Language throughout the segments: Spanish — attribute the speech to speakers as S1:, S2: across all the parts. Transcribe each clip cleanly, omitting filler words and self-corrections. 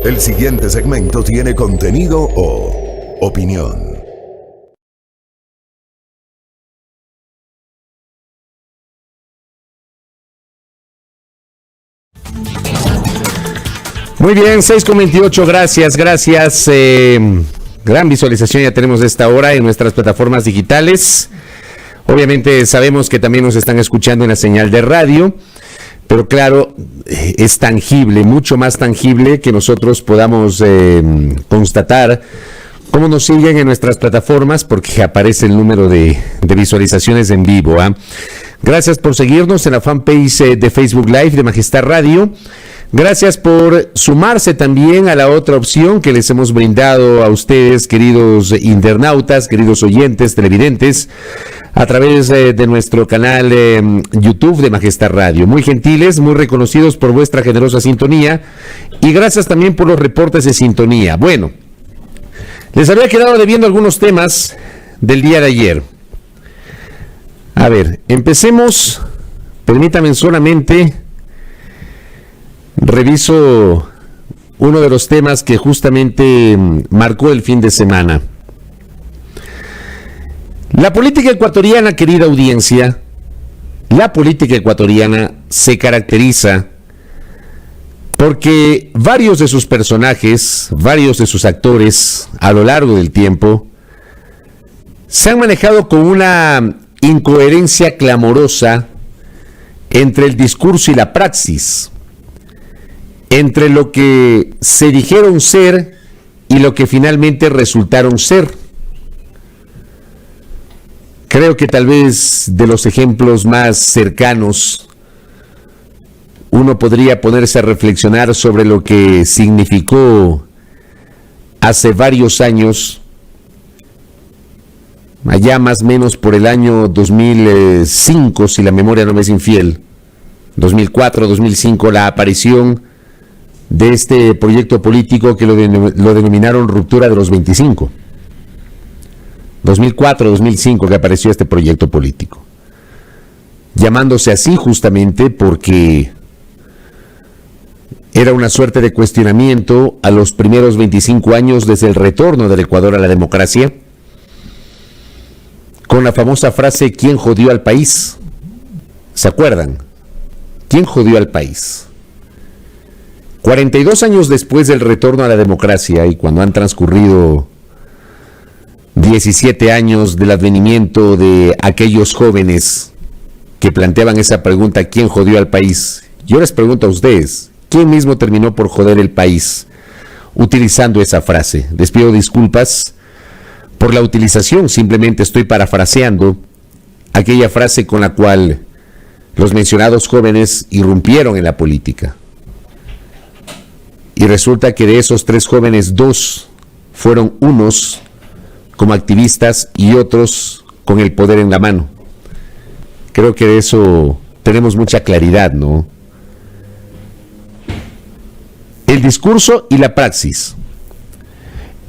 S1: El siguiente segmento tiene contenido o opinión.
S2: Muy bien, 6:28, gracias. Gran visualización ya tenemos de esta hora en nuestras plataformas digitales. Obviamente sabemos que también nos están escuchando en la señal de radio, pero claro, es tangible, mucho más tangible que nosotros podamos constatar cómo nos siguen en nuestras plataformas, porque aparece el número de visualizaciones en vivo. Gracias por seguirnos en la fanpage de Facebook Live de Majestad Radio. Gracias por sumarse también a la otra opción que les hemos brindado a ustedes, queridos internautas, queridos oyentes, televidentes, a través de nuestro canal YouTube de Majestad Radio. Muy gentiles, muy reconocidos por vuestra generosa sintonía y gracias también por los reportes de sintonía. Bueno, les había quedado debiendo algunos temas del día de ayer. A ver, empecemos, permítanme solamente... Reviso uno de los temas que justamente marcó el fin de semana. La política ecuatoriana, querida audiencia, la política ecuatoriana se caracteriza porque varios de sus personajes, varios de sus actores a lo largo del tiempo se han manejado con una incoherencia clamorosa entre el discurso y la praxis, entre lo que se dijeron ser y lo que finalmente resultaron ser. Creo que tal vez de los ejemplos más cercanos, uno podría ponerse a reflexionar sobre lo que significó hace varios años, allá más o menos por el año 2005, si la memoria no me es infiel, 2004, 2005, la aparición de este proyecto político que lo denominaron Ruptura de los 25. 2004, 2005 que apareció este proyecto político, llamándose así justamente porque era una suerte de cuestionamiento a los primeros 25 años desde el retorno del Ecuador a la democracia, con la famosa frase ¿quién jodió al país? ¿Se acuerdan? ¿Quién jodió al país? 42 años después del retorno a la democracia y cuando han transcurrido 17 años del advenimiento de aquellos jóvenes que planteaban esa pregunta, ¿quién jodió al país? Yo les pregunto a ustedes, ¿quién mismo terminó por joder el país utilizando esa frase? Les pido disculpas por la utilización, simplemente estoy parafraseando aquella frase con la cual los mencionados jóvenes irrumpieron en la política. Y resulta que de esos 3 jóvenes, 2 fueron unos como activistas y otros con el poder en la mano. Creo que de eso tenemos mucha claridad, ¿no? El discurso y la praxis.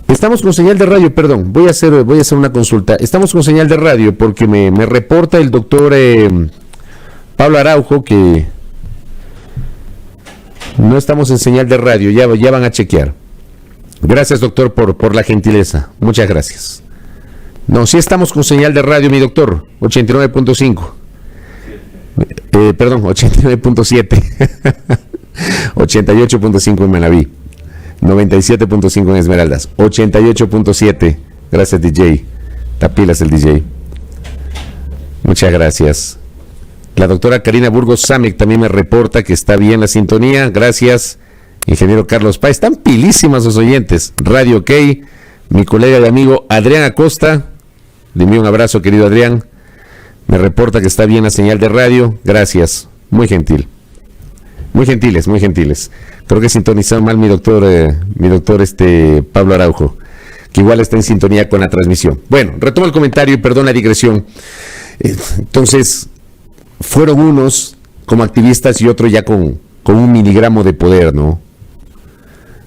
S2: Estamos con señal de radio, perdón, voy a hacer una consulta. Estamos con señal de radio porque me reporta el doctor Pablo Araujo que no estamos en señal de radio, ya van a chequear. Gracias, doctor, por la gentileza. Muchas gracias. No, sí estamos con señal de radio, mi doctor. 89.5. Perdón, 89.7. 88.5 en Manaví. 97.5 en Esmeraldas. 88.7. Gracias, DJ. Tapilas el DJ. Muchas gracias. La doctora Karina Burgos Samec también me reporta que está bien la sintonía. Gracias, ingeniero Carlos Páez. Están pilísimas los oyentes. Radio OK. Mi colega y amigo Adrián Acosta. Le envío un abrazo, querido Adrián. Me reporta que está bien la señal de radio. Gracias. Muy gentil. Muy gentiles, muy gentiles. Creo que sintonizó mal mi doctor Pablo Araujo, que igual está en sintonía con la transmisión. Bueno, retomo el comentario y perdón la digresión. Entonces, fueron unos como activistas y otros ya con un miligramo de poder, ¿no?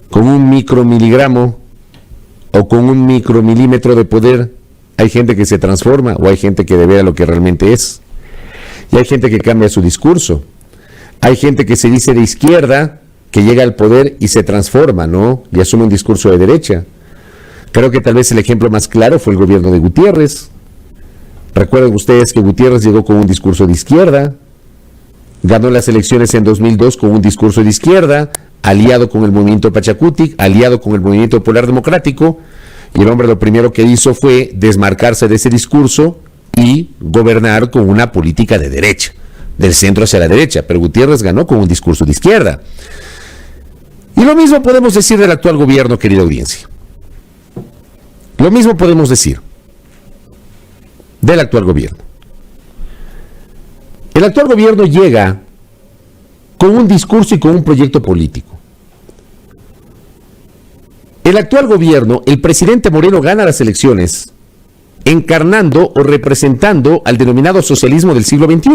S2: Con un micromiligramo o con un micromilímetro de poder, hay gente que se transforma o hay gente que devela lo que realmente es. Y hay gente que cambia su discurso. Hay gente que se dice de izquierda que llega al poder y se transforma, ¿no? Y asume un discurso de derecha. Creo que tal vez el ejemplo más claro fue el gobierno de Gutiérrez. Recuerden ustedes que Gutiérrez llegó con un discurso de izquierda, ganó las elecciones en 2002 con un discurso de izquierda, aliado con el movimiento Pachacutic, aliado con el movimiento Popular Democrático, y el hombre lo primero que hizo fue desmarcarse de ese discurso y gobernar con una política de derecha, del centro hacia la derecha, pero Gutiérrez ganó con un discurso de izquierda. Y lo mismo podemos decir del actual gobierno, querida audiencia. Lo mismo podemos decir del actual gobierno. El actual gobierno llega con un discurso y con un proyecto político. El actual gobierno, el presidente Moreno gana las elecciones encarnando o representando al denominado socialismo del siglo XXI.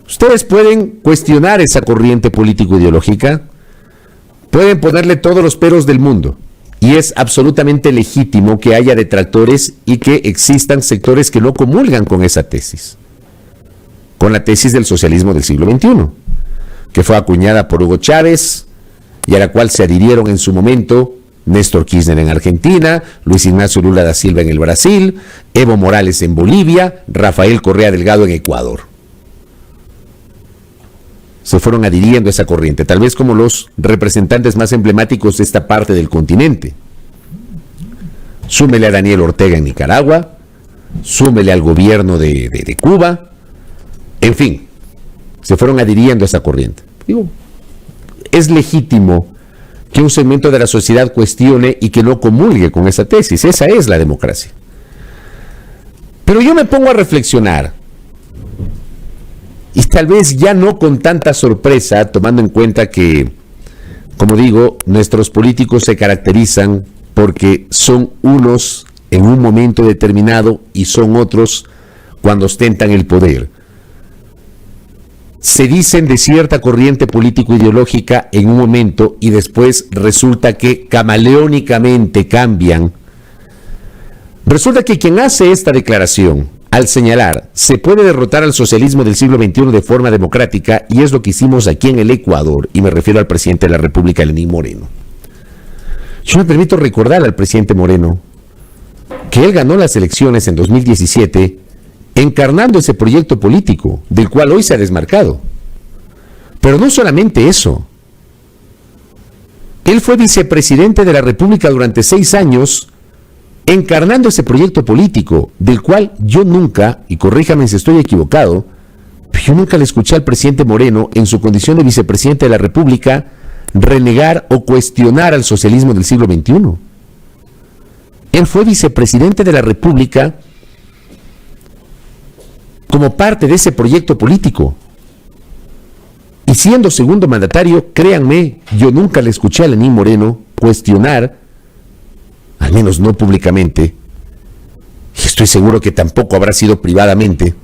S2: Ustedes pueden cuestionar esa corriente político-ideológica, pueden ponerle todos los peros del mundo, y es absolutamente legítimo que haya detractores y que existan sectores que no comulgan con esa tesis, con la tesis del socialismo del siglo XXI, que fue acuñada por Hugo Chávez y a la cual se adhirieron en su momento Néstor Kirchner en Argentina, Luis Ignacio Lula da Silva en el Brasil, Evo Morales en Bolivia, Rafael Correa Delgado en Ecuador. Se fueron adhiriendo a esa corriente, tal vez como los representantes más emblemáticos de esta parte del continente. Súmele a Daniel Ortega en Nicaragua, súmele al gobierno de Cuba, en fin, se fueron adhiriendo a esa corriente. Digo, es legítimo que un segmento de la sociedad cuestione y que no comulgue con esa tesis, esa es la democracia. Pero yo me pongo a reflexionar, y tal vez ya no con tanta sorpresa, tomando en cuenta que, como digo, nuestros políticos se caracterizan porque son unos en un momento determinado y son otros cuando ostentan el poder. Se dicen de cierta corriente político-ideológica en un momento y después resulta que camaleónicamente cambian. Resulta que quien hace esta declaración al señalar, se puede derrotar al socialismo del siglo XXI de forma democrática, y es lo que hicimos aquí en el Ecuador, y me refiero al presidente de la República, Lenín Moreno. Yo me permito recordar al presidente Moreno que él ganó las elecciones en 2017 encarnando ese proyecto político, del cual hoy se ha desmarcado. Pero no solamente eso. Él fue vicepresidente de la República durante 6 años, encarnando ese proyecto político, del cual yo nunca, y corríjame si estoy equivocado, yo nunca le escuché al presidente Moreno, en su condición de vicepresidente de la República, renegar o cuestionar al socialismo del siglo XXI. Él fue vicepresidente de la República como parte de ese proyecto político. Y siendo segundo mandatario, créanme, yo nunca le escuché a Lenín Moreno cuestionar, al menos no públicamente, y estoy seguro que tampoco habrá sido privadamente,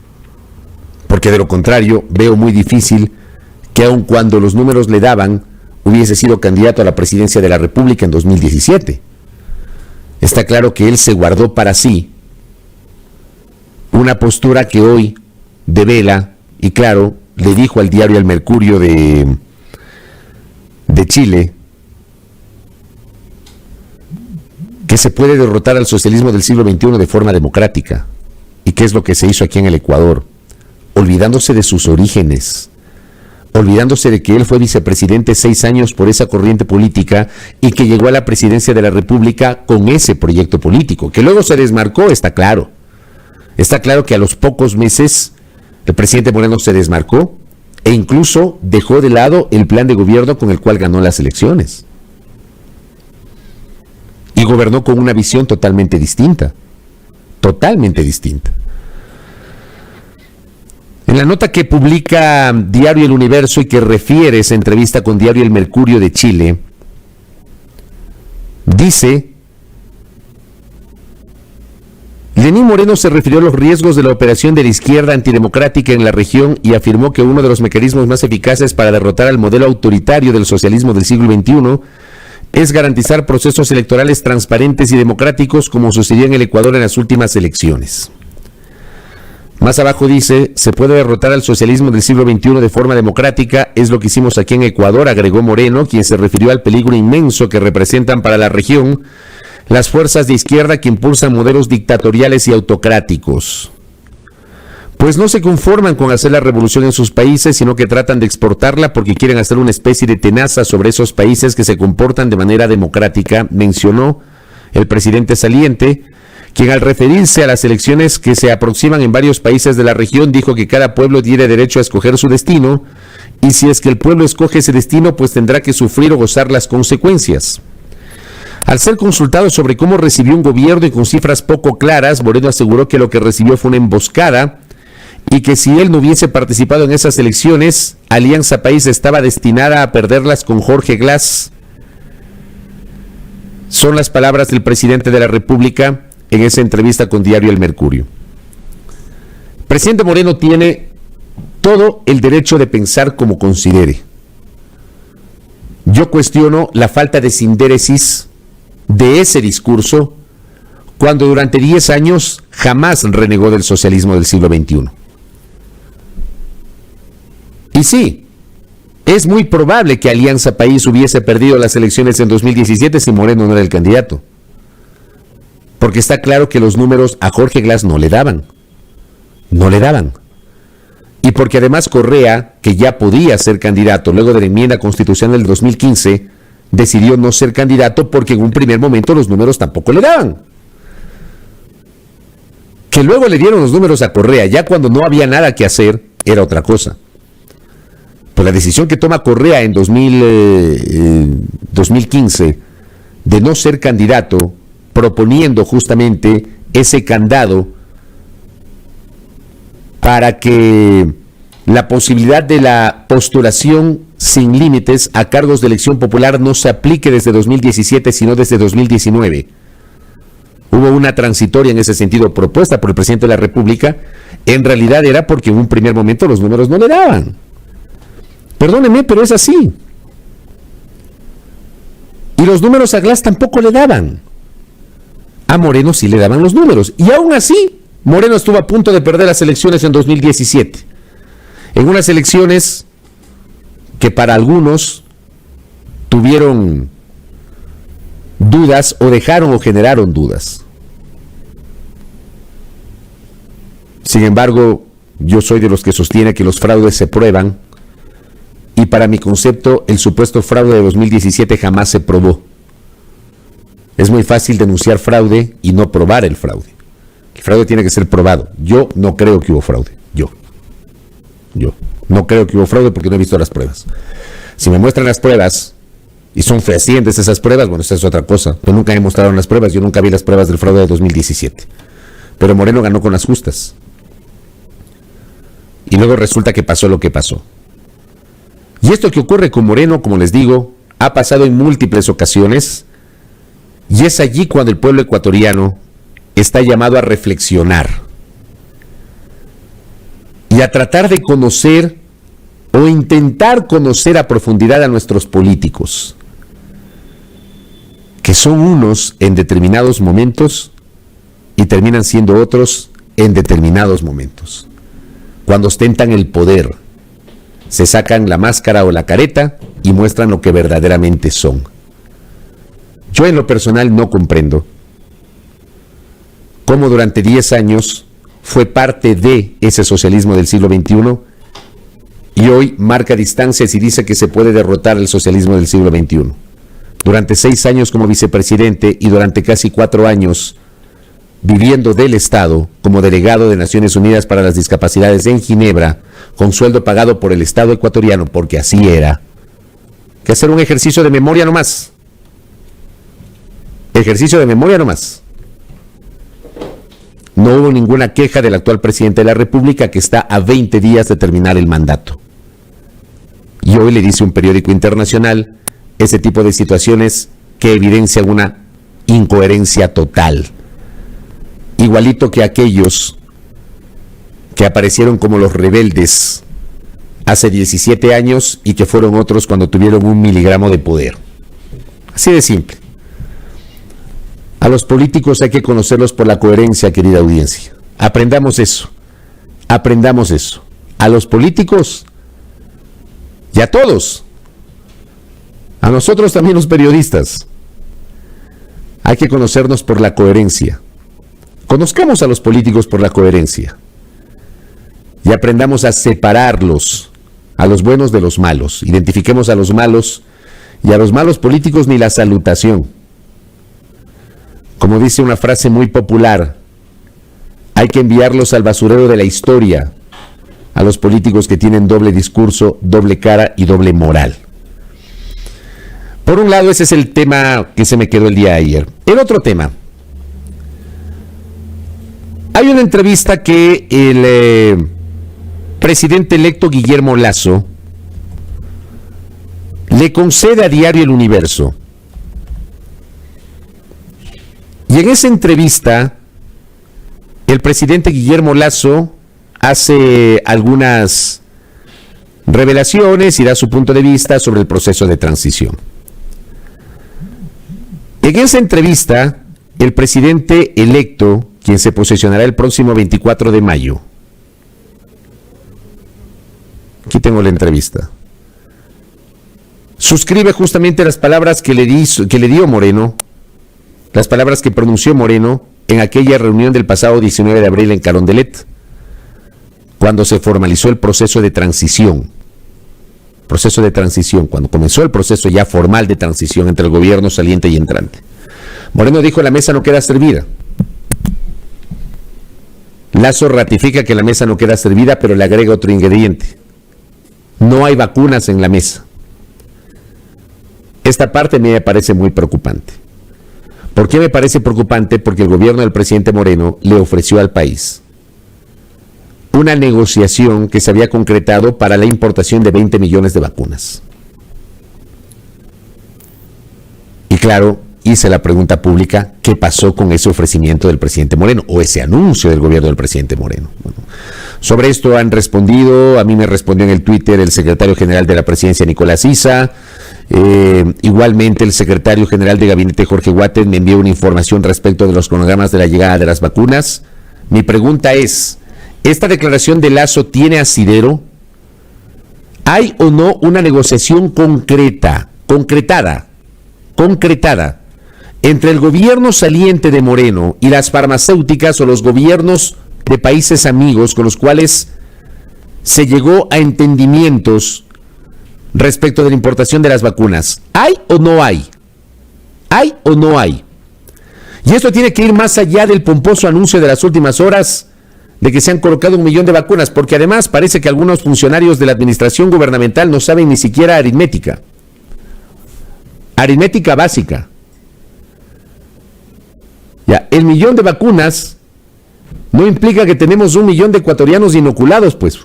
S2: porque de lo contrario veo muy difícil que aun cuando los números le daban, hubiese sido candidato a la presidencia de la República en 2017. Está claro que él se guardó para sí una postura que hoy devela, y claro, le dijo al diario El Mercurio de Chile que se puede derrotar al socialismo del siglo XXI de forma democrática. ¿Y qué es lo que se hizo aquí en el Ecuador? Olvidándose de sus orígenes, olvidándose de que él fue vicepresidente 6 años por esa corriente política y que llegó a la presidencia de la República con ese proyecto político, que luego se desmarcó, está claro. Está claro que a los pocos meses el presidente Moreno se desmarcó e incluso dejó de lado el plan de gobierno con el cual ganó las elecciones. Y gobernó con una visión totalmente distinta. Totalmente distinta. En la nota que publica Diario El Universo y que refiere esa entrevista con Diario El Mercurio de Chile, dice: Lenín Moreno se refirió a los riesgos de la operación de la izquierda antidemocrática en la región y afirmó que uno de los mecanismos más eficaces para derrotar al modelo autoritario del socialismo del siglo XXI es garantizar procesos electorales transparentes y democráticos, como sucedió en el Ecuador en las últimas elecciones. Más abajo dice, se puede derrotar al socialismo del siglo XXI de forma democrática, es lo que hicimos aquí en Ecuador, agregó Moreno, quien se refirió al peligro inmenso que representan para la región las fuerzas de izquierda que impulsan modelos dictatoriales y autocráticos. Pues no se conforman con hacer la revolución en sus países, sino que tratan de exportarla porque quieren hacer una especie de tenaza sobre esos países que se comportan de manera democrática, mencionó el presidente saliente, quien al referirse a las elecciones que se aproximan en varios países de la región dijo que cada pueblo tiene derecho a escoger su destino y si es que el pueblo escoge ese destino pues tendrá que sufrir o gozar las consecuencias. Al ser consultado sobre cómo recibió un gobierno y con cifras poco claras, Moreno aseguró que lo que recibió fue una emboscada y que si él no hubiese participado en esas elecciones, Alianza País estaba destinada a perderlas con Jorge Glass. Son las palabras del presidente de la República en esa entrevista con Diario El Mercurio. Presidente Moreno tiene todo el derecho de pensar como considere. Yo cuestiono la falta de sindéresis de ese discurso cuando durante 10 años jamás renegó del socialismo del siglo XXI. Y sí, es muy probable que Alianza País hubiese perdido las elecciones en 2017 si Moreno no era el candidato. Porque está claro que los números a Jorge Glass no le daban. No le daban. Y porque además Correa, que ya podía ser candidato luego de la enmienda constitucional del 2015, decidió no ser candidato porque en un primer momento los números tampoco le daban. Que luego le dieron los números a Correa, ya cuando no había nada que hacer, era otra cosa. Pues la decisión que toma Correa en 2015 de no ser candidato, proponiendo justamente ese candado para que la posibilidad de la postulación sin límites a cargos de elección popular no se aplique desde 2017, sino desde 2019. Hubo una transitoria en ese sentido propuesta por el presidente de la República. En realidad era porque en un primer momento los números no le daban. Perdóneme, pero es así. Y los números a Glass tampoco le daban. A Moreno sí le daban los números. Y aún así, Moreno estuvo a punto de perder las elecciones en 2017. En unas elecciones que para algunos tuvieron dudas o dejaron o generaron dudas. Sin embargo, yo soy de los que sostiene que los fraudes se prueban y para mi concepto el supuesto fraude de 2017 jamás se probó. Es muy fácil denunciar fraude y no probar el fraude. El fraude tiene que ser probado. Yo no creo que hubo fraude. Yo no creo que hubo fraude porque no he visto las pruebas. Si me muestran las pruebas y son fehacientes esas pruebas, bueno, esa es otra cosa. Pero nunca me mostraron las pruebas. Yo nunca vi las pruebas del fraude de 2017. Pero Moreno ganó con las justas. Y luego resulta que pasó lo que pasó. Y esto que ocurre con Moreno, como les digo, ha pasado en múltiples ocasiones. Y es allí cuando el pueblo ecuatoriano está llamado a reflexionar y a tratar de conocer o intentar conocer a profundidad a nuestros políticos, que son unos en determinados momentos y terminan siendo otros en determinados momentos. Cuando ostentan el poder, se sacan la máscara o la careta y muestran lo que verdaderamente son. Yo en lo personal no comprendo cómo durante 10 años fue parte de ese socialismo del siglo XXI y hoy marca distancias y dice que se puede derrotar el socialismo del siglo XXI. Durante 6 años como vicepresidente y durante casi 4 años viviendo del Estado como delegado de Naciones Unidas para las Discapacidades en Ginebra, con sueldo pagado por el Estado ecuatoriano, porque así era, que hacer un ejercicio de memoria nomás. Ejercicio de memoria nomás. No hubo ninguna queja del actual presidente de la República, que está a 20 días de terminar el mandato. Y hoy le dice un periódico internacional ese tipo de situaciones que evidencian una incoherencia total. Igualito que aquellos que aparecieron como los rebeldes hace 17 años y que fueron otros cuando tuvieron 1 miligramo de poder. Así de simple. A los políticos hay que conocerlos por la coherencia, querida audiencia. Aprendamos eso. aprendamos eso. A los políticos y a todos. A nosotros también los periodistas. Hay que conocernos por la coherencia. Conozcamos a los políticos por la coherencia. Y aprendamos a separarlos, a los buenos de los malos. Identifiquemos a los malos y a los malos políticos ni la salutación. Como dice una frase muy popular, hay que enviarlos al basurero de la historia, a los políticos que tienen doble discurso, doble cara y doble moral. Por un lado, ese es el tema que se me quedó el día de ayer. El otro tema. Hay una entrevista que el presidente electo Guillermo Lasso le concede a Diario El Universo. Y en esa entrevista, el presidente Guillermo Lasso hace algunas revelaciones y da su punto de vista sobre el proceso de transición. En esa entrevista, el presidente electo, quien se posesionará el próximo 24 de mayo, aquí tengo la entrevista, suscribe justamente las palabras que le dio Moreno, las palabras que pronunció Moreno en aquella reunión del pasado 19 de abril en Carondelet, cuando se formalizó el proceso de transición. Cuando comenzó el proceso ya formal de transición entre el gobierno saliente y entrante. Moreno dijo: la mesa no queda servida. Lasso ratifica que la mesa no queda servida, pero le agrega otro ingrediente: no hay vacunas en la mesa. Esta parte me parece muy preocupante. ¿Por qué me parece preocupante? Porque el gobierno del presidente Moreno le ofreció al país una negociación que se había concretado para la importación de 20 millones de vacunas. Y claro, hice la pregunta pública: ¿qué pasó con ese ofrecimiento del presidente Moreno o ese anuncio del gobierno del presidente Moreno? Bueno, sobre esto han respondido, a mí me respondió en el Twitter el secretario general de la presidencia, Nicolás Issa. Igualmente el secretario general de gabinete, Jorge Guates, me envió una información respecto de los cronogramas de la llegada de las vacunas. Mi pregunta es: ¿esta declaración de Lasso tiene asidero? ¿Hay o no una negociación concretada entre el gobierno saliente de Moreno y las farmacéuticas o los gobiernos de países amigos con los cuales se llegó a entendimientos respecto de la importación de las vacunas? ¿Hay o no hay? ¿Hay o no hay? Y esto tiene que ir más allá del pomposo anuncio de las últimas horas de que se han colocado 1 millón de vacunas, porque además parece que algunos funcionarios de la administración gubernamental no saben ni siquiera aritmética básica. Ya, el 1 millón de vacunas no implica que tenemos 1 millón de ecuatorianos inoculados, pues.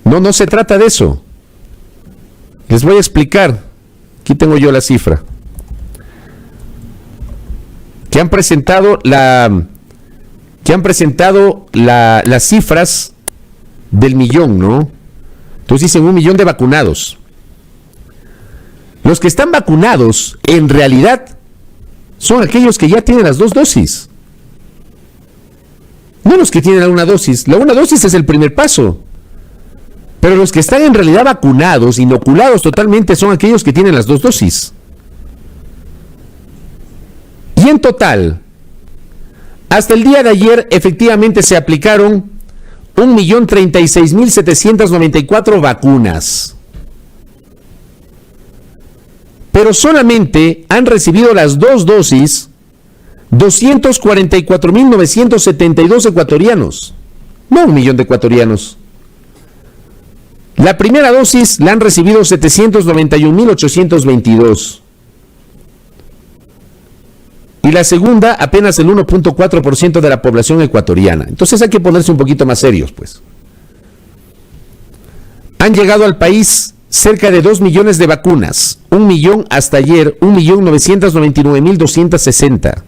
S2: No se trata de eso. Les voy a explicar. Aquí tengo yo la cifra. Que han presentado las cifras del millón, ¿no? Entonces dicen 1 millón de vacunados. Los que están vacunados, en realidad, son aquellos que ya tienen las 2 dosis. No los que tienen una dosis. La 1 dosis es el primer paso. Pero los que están en realidad vacunados, inoculados totalmente, son aquellos que tienen las 2 dosis. Y en total, hasta el día de ayer, efectivamente se aplicaron 1.036.794 vacunas. Pero solamente han recibido las 2 dosis 244.972 ecuatorianos. No 1 millón de ecuatorianos. La primera dosis la han recibido 791.822. Y la segunda apenas el 1.4% de la población ecuatoriana. Entonces hay que ponerse un poquito más serios, pues. Han llegado al país cerca de 2 millones de vacunas. 1 millón hasta ayer, 1.999.260.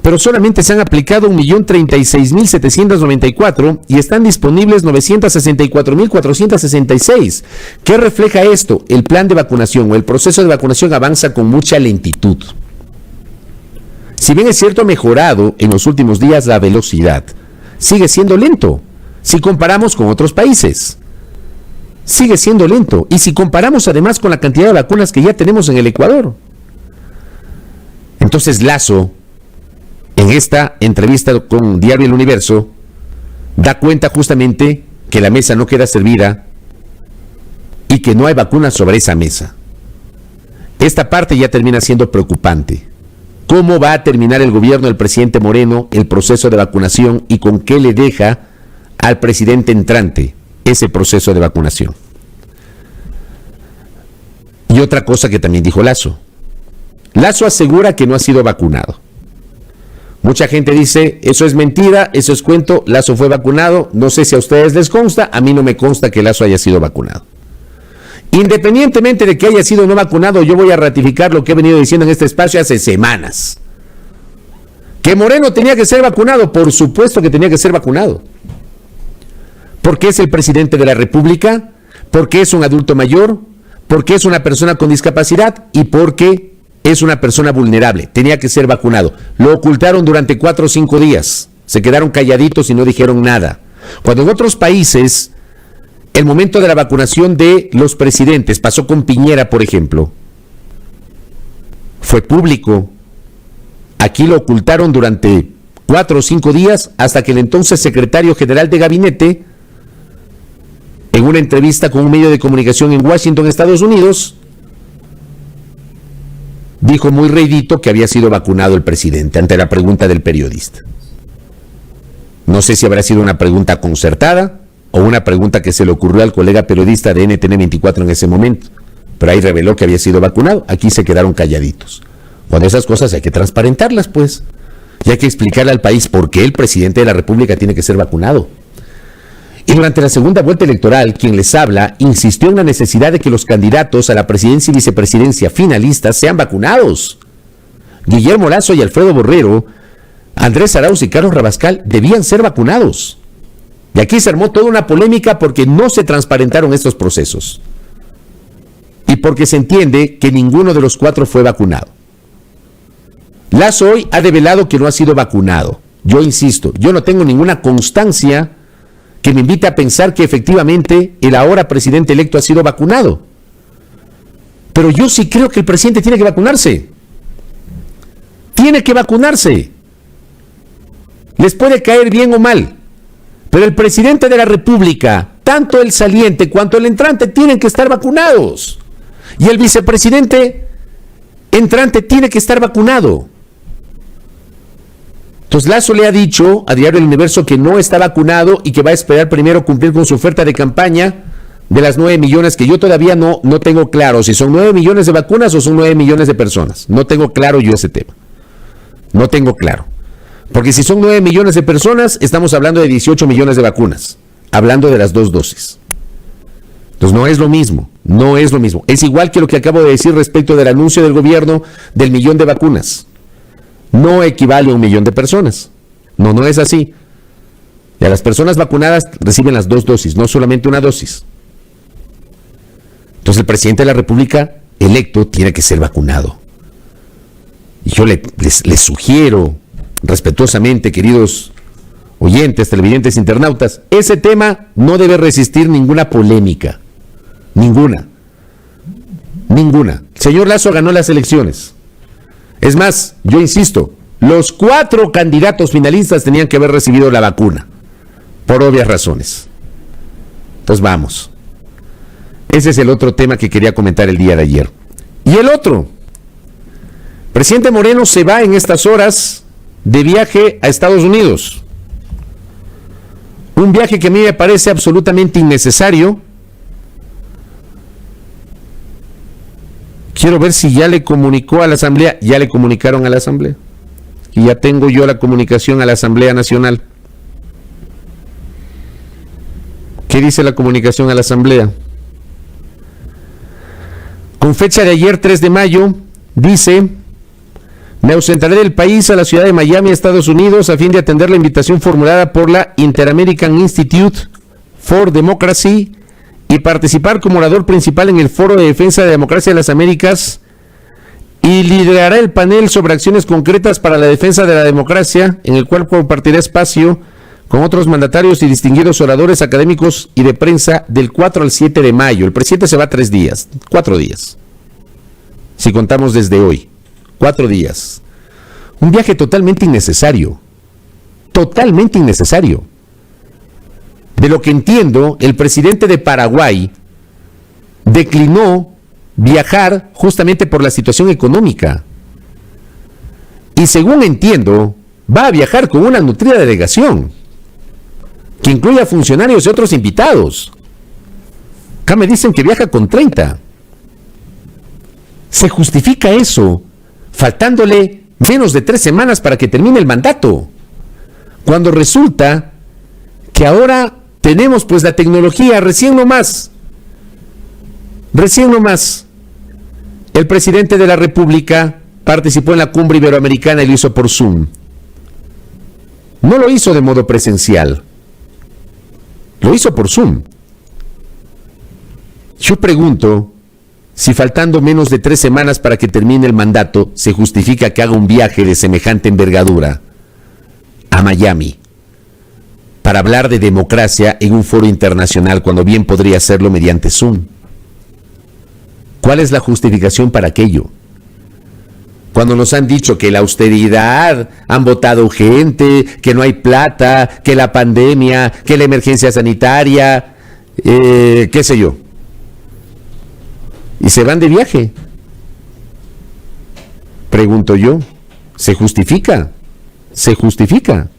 S2: Pero solamente se han aplicado 1.036.794 y están disponibles 964.466. ¿Qué refleja esto? El plan de vacunación o el proceso de vacunación avanza con mucha lentitud. Si bien es cierto, ha mejorado en los últimos días la velocidad, sigue siendo lento si comparamos con otros países. Sigue siendo lento. Y si comparamos además con la cantidad de vacunas que ya tenemos en el Ecuador. Entonces Lasso, en esta entrevista con Diario El Universo, da cuenta justamente que la mesa no queda servida y que no hay vacunas sobre esa mesa. Esta parte ya termina siendo preocupante. ¿Cómo va a terminar el gobierno del presidente Moreno el proceso de vacunación y con qué le deja al presidente entrante ese proceso de vacunación? Y otra cosa que también dijo Lasso. Lasso asegura que no ha sido vacunado. Mucha gente dice, eso es mentira, eso es cuento, Lasso fue vacunado. No sé si a ustedes les consta, a mí no me consta que Lasso haya sido vacunado. Independientemente de que haya sido o no vacunado, yo voy a ratificar lo que he venido diciendo en este espacio hace semanas. ¿Que Moreno tenía que ser vacunado? Por supuesto que tenía que ser vacunado. Porque es el presidente de la República, porque es un adulto mayor, porque es una persona con discapacidad y porque es una persona vulnerable. Tenía que ser vacunado. Lo ocultaron durante 4 o 5 días. Se quedaron calladitos y no dijeron nada. Cuando en otros países el momento de la vacunación de los presidentes, pasó con Piñera, por ejemplo, fue público. Aquí lo ocultaron durante 4 o 5 días hasta que el entonces secretario general de gabinete, en una entrevista con un medio de comunicación en Washington, Estados Unidos, dijo muy reidito que había sido vacunado el presidente ante la pregunta del periodista. No sé si habrá sido una pregunta concertada o una pregunta que se le ocurrió al colega periodista de NTN 24 en ese momento, pero ahí reveló que había sido vacunado. Aquí se quedaron calladitos. Cuando esas cosas hay que transparentarlas, pues, y hay que explicarle al país por qué el presidente de la República tiene que ser vacunado. Y durante la segunda vuelta electoral, quien les habla insistió en la necesidad de que los candidatos a la presidencia y vicepresidencia finalistas sean vacunados. Guillermo Lasso y Alfredo Borrero, Andrés Arauz y Carlos Rabascal debían ser vacunados. Y aquí se armó toda una polémica porque no se transparentaron estos procesos. Y porque se entiende que ninguno de los 4 fue vacunado. Lasso hoy ha revelado que no ha sido vacunado. Yo insisto, yo no tengo ninguna constancia que me invite a pensar que efectivamente el ahora presidente electo ha sido vacunado. Pero yo sí creo que el presidente tiene que vacunarse. Tiene que vacunarse. Les puede caer bien o mal, pero el presidente de la República, tanto el saliente cuanto el entrante, tienen que estar vacunados. Y el vicepresidente entrante tiene que estar vacunado. Entonces Lasso le ha dicho a Diario El Universo que no está vacunado y que va a esperar primero cumplir con su oferta de campaña de las 9 millones, que yo todavía no tengo claro si son 9 millones de vacunas o son 9 millones de personas. No tengo claro yo ese tema. No tengo claro. Porque si son 9 millones de personas, estamos hablando de 18 millones de vacunas, hablando de las 2 dosis. Entonces no es lo mismo, no es lo mismo. Es igual que lo que acabo de decir respecto del anuncio del gobierno del 1 millón de vacunas. No equivale a 1 millón de personas. No es así. Y a las personas vacunadas reciben las 2 dosis, no solamente una dosis. Entonces el presidente de la República electo tiene que ser vacunado. Y yo les sugiero respetuosamente, queridos oyentes, televidentes, internautas, ese tema no debe resistir ninguna polémica. Ninguna. El señor Lasso ganó las elecciones. Es más, yo insisto, los 4 candidatos finalistas tenían que haber recibido la vacuna, por obvias razones. Entonces vamos. Ese es el otro tema que quería comentar el día de ayer. Y el otro, presidente Moreno se va en estas horas de viaje a Estados Unidos. Un viaje que a mí me parece absolutamente innecesario. Quiero ver si ya le comunicó a la Asamblea. Ya le comunicaron a la Asamblea. Y ya tengo yo la comunicación a la Asamblea Nacional. ¿Qué dice la comunicación a la Asamblea? Con fecha de ayer, 3 de mayo, dice: me ausentaré del país a la ciudad de Miami, Estados Unidos, a fin de atender la invitación formulada por la Inter-American Institute for Democracy y participar como orador principal en el Foro de Defensa de la Democracia de las Américas y liderará el panel sobre acciones concretas para la defensa de la democracia, en el cual compartirá espacio con otros mandatarios y distinguidos oradores académicos y de prensa del 4 al 7 de mayo. El presidente se va 3 días, 4 días, si contamos desde hoy, 4 días. Un viaje totalmente innecesario, totalmente innecesario. De lo que entiendo, el presidente de Paraguay declinó viajar justamente por la situación económica. Y según entiendo, va a viajar con una nutrida delegación, que incluye a funcionarios y otros invitados. Acá me dicen que viaja con 30. ¿Se justifica eso faltándole menos de 3 semanas para que termine el mandato? Cuando resulta que ahora tenemos pues la tecnología, recién nomás, el presidente de la República participó en la cumbre iberoamericana y lo hizo por Zoom. No lo hizo de modo presencial, lo hizo por Zoom. Yo pregunto si faltando menos de 3 semanas para que termine el mandato, se justifica que haga un viaje de semejante envergadura a Miami para hablar de democracia en un foro internacional cuando bien podría hacerlo mediante Zoom. ¿Cuál es la justificación para aquello? Cuando nos han dicho que la austeridad, han votado gente, que no hay plata, que la pandemia, que la emergencia sanitaria, qué sé yo. Y se van de viaje. Pregunto yo, ¿se justifica? ¿Se justifica?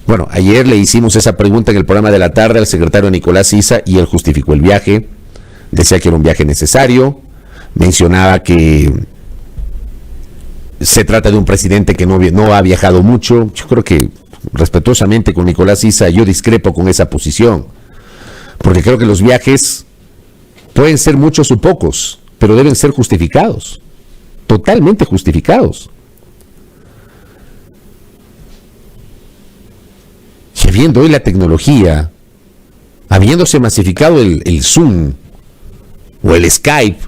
S2: Bueno, ayer le hicimos esa pregunta en el programa de la tarde al secretario Nicolás Issa y él justificó el viaje. Decía que era un viaje necesario, mencionaba que se trata de un presidente que no ha viajado mucho. Yo creo que respetuosamente con Nicolás Issa yo discrepo con esa posición, porque creo que los viajes pueden ser muchos o pocos, pero deben ser justificados, totalmente justificados. Y habiendo hoy la tecnología, habiéndose masificado el Zoom, o el Skype,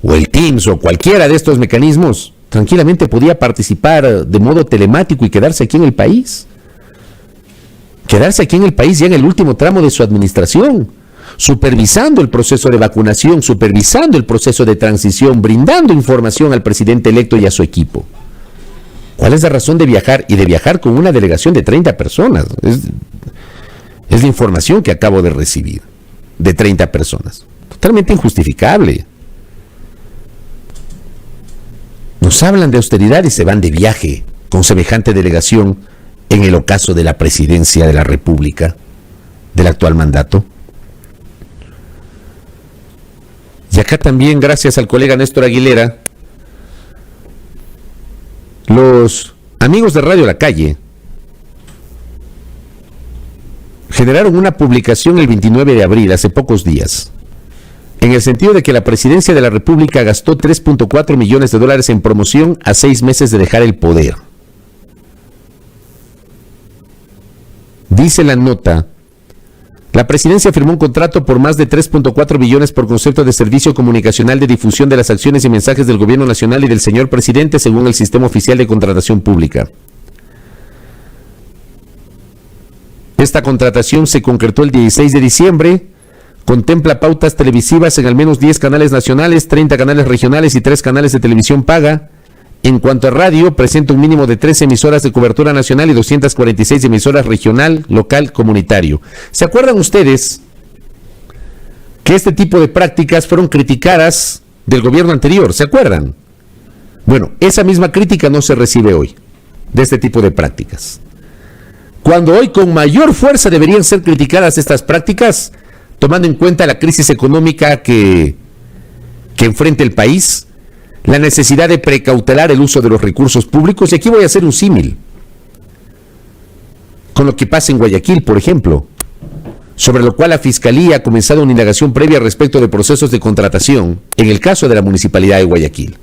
S2: o el Teams, o cualquiera de estos mecanismos, tranquilamente podía participar de modo telemático y quedarse aquí en el país. Quedarse aquí en el país ya en el último tramo de su administración, supervisando el proceso de vacunación, supervisando el proceso de transición, brindando información al presidente electo y a su equipo. ¿Cuál es la razón de viajar y de viajar con una delegación de 30 personas? Es la información que acabo de recibir, de 30 personas. Totalmente injustificable. Nos hablan de austeridad y se van de viaje con semejante delegación en el ocaso de la presidencia de la República, del actual mandato. Y acá también, gracias al colega Néstor Aguilera, los amigos de Radio La Calle generaron una publicación el 29 de abril, hace pocos días, en el sentido de que la presidencia de la República gastó $3.4 millones en promoción a 6 meses de dejar el poder. Dice la nota: la presidencia firmó un contrato por más de 3.4 billones por concepto de servicio comunicacional de difusión de las acciones y mensajes del gobierno nacional y del señor presidente según el sistema oficial de contratación pública. Esta contratación se concretó el 16 de diciembre, contempla pautas televisivas en al menos 10 canales nacionales, 30 canales regionales y 3 canales de televisión paga. En cuanto a radio, presenta un mínimo de 13 emisoras de cobertura nacional y 246 emisoras regional, local, comunitario. ¿Se acuerdan ustedes que este tipo de prácticas fueron criticadas del gobierno anterior? ¿Se acuerdan? Bueno, esa misma crítica no se recibe hoy, de este tipo de prácticas. Cuando hoy con mayor fuerza deberían ser criticadas estas prácticas, tomando en cuenta la crisis económica que enfrenta el país, la necesidad de precautelar el uso de los recursos públicos. Y aquí voy a hacer un símil con lo que pasa en Guayaquil, por ejemplo, sobre lo cual la Fiscalía ha comenzado una indagación previa respecto de procesos de contratación en el caso de la Municipalidad de Guayaquil.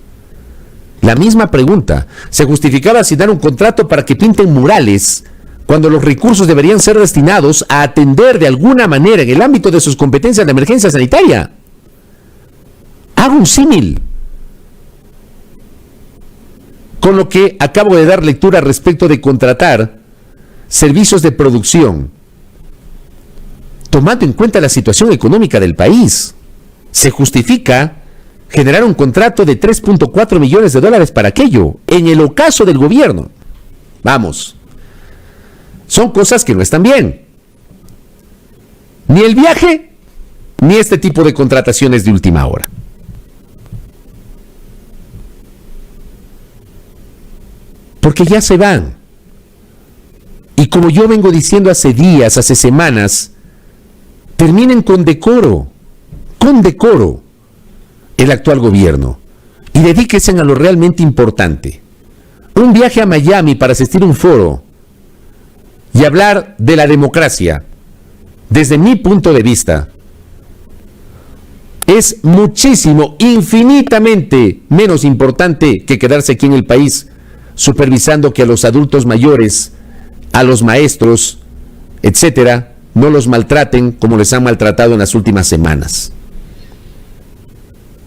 S2: La misma pregunta: ¿se justificaba asignar un contrato para que pinten murales cuando los recursos deberían ser destinados a atender de alguna manera en el ámbito de sus competencias la emergencia sanitaria? Hago un símil. con lo que acabo de dar lectura respecto de contratar servicios de producción, tomando en cuenta la situación económica del país. Se justifica generar un contrato de $3.4 millones para aquello, en el ocaso del gobierno. Vamos, son cosas que no están bien. Ni el viaje, ni este tipo de contrataciones de última hora. Porque ya se van. Y como yo vengo diciendo hace días, hace semanas, terminen con decoro el actual gobierno y dedíquense a lo realmente importante. Un viaje a Miami para asistir a un foro y hablar de la democracia, desde mi punto de vista, es muchísimo, infinitamente menos importante que quedarse aquí en el país supervisando que a los adultos mayores, a los maestros, etcétera, no los maltraten como les han maltratado en las últimas semanas.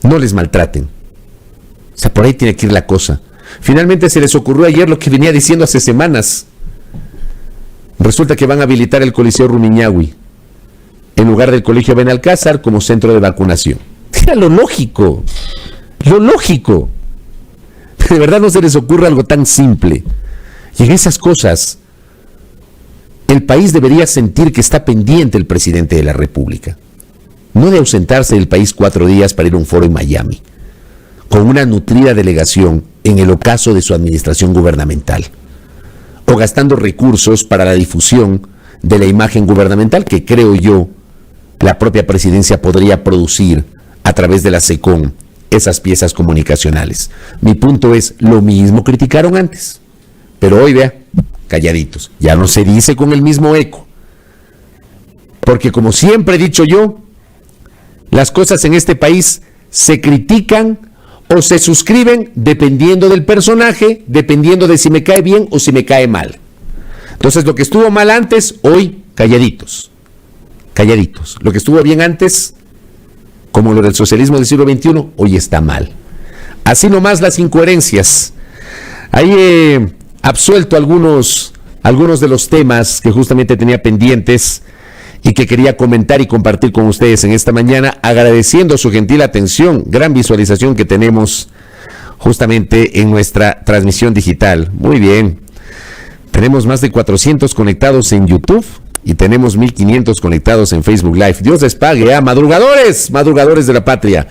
S2: No les maltraten. O sea, por ahí tiene que ir la cosa. Finalmente se les ocurrió ayer lo que venía diciendo hace semanas. Resulta que van a habilitar el Coliseo Rumiñahui en lugar del Colegio Benalcázar como centro de vacunación. Era lo lógico. Lo lógico. De verdad no se les ocurre algo tan simple. Y en esas cosas, el país debería sentir que está pendiente el presidente de la República. No de ausentarse del país 4 días para ir a un foro en Miami, con una nutrida delegación en el ocaso de su administración gubernamental, o gastando recursos para la difusión de la imagen gubernamental que creo yo la propia presidencia podría producir a través de la SECON, esas piezas comunicacionales. Mi punto es, lo mismo criticaron antes, pero hoy vea, calladitos, ya no se dice con el mismo eco, porque como siempre he dicho yo, las cosas en este país se critican o se suscriben dependiendo del personaje, dependiendo de si me cae bien o si me cae mal. Entonces lo que estuvo mal antes, hoy calladitos, calladitos. Lo que estuvo bien antes, como lo del socialismo del siglo XXI, hoy está mal. Así nomás las incoherencias. Ahí he absuelto algunos de los temas que justamente tenía pendientes y que quería comentar y compartir con ustedes en esta mañana, agradeciendo su gentil atención, gran visualización que tenemos justamente en nuestra transmisión digital. Muy bien, tenemos más de 400 conectados en YouTube y tenemos 1500 conectados en Facebook Live. Dios les pague a madrugadores de la patria.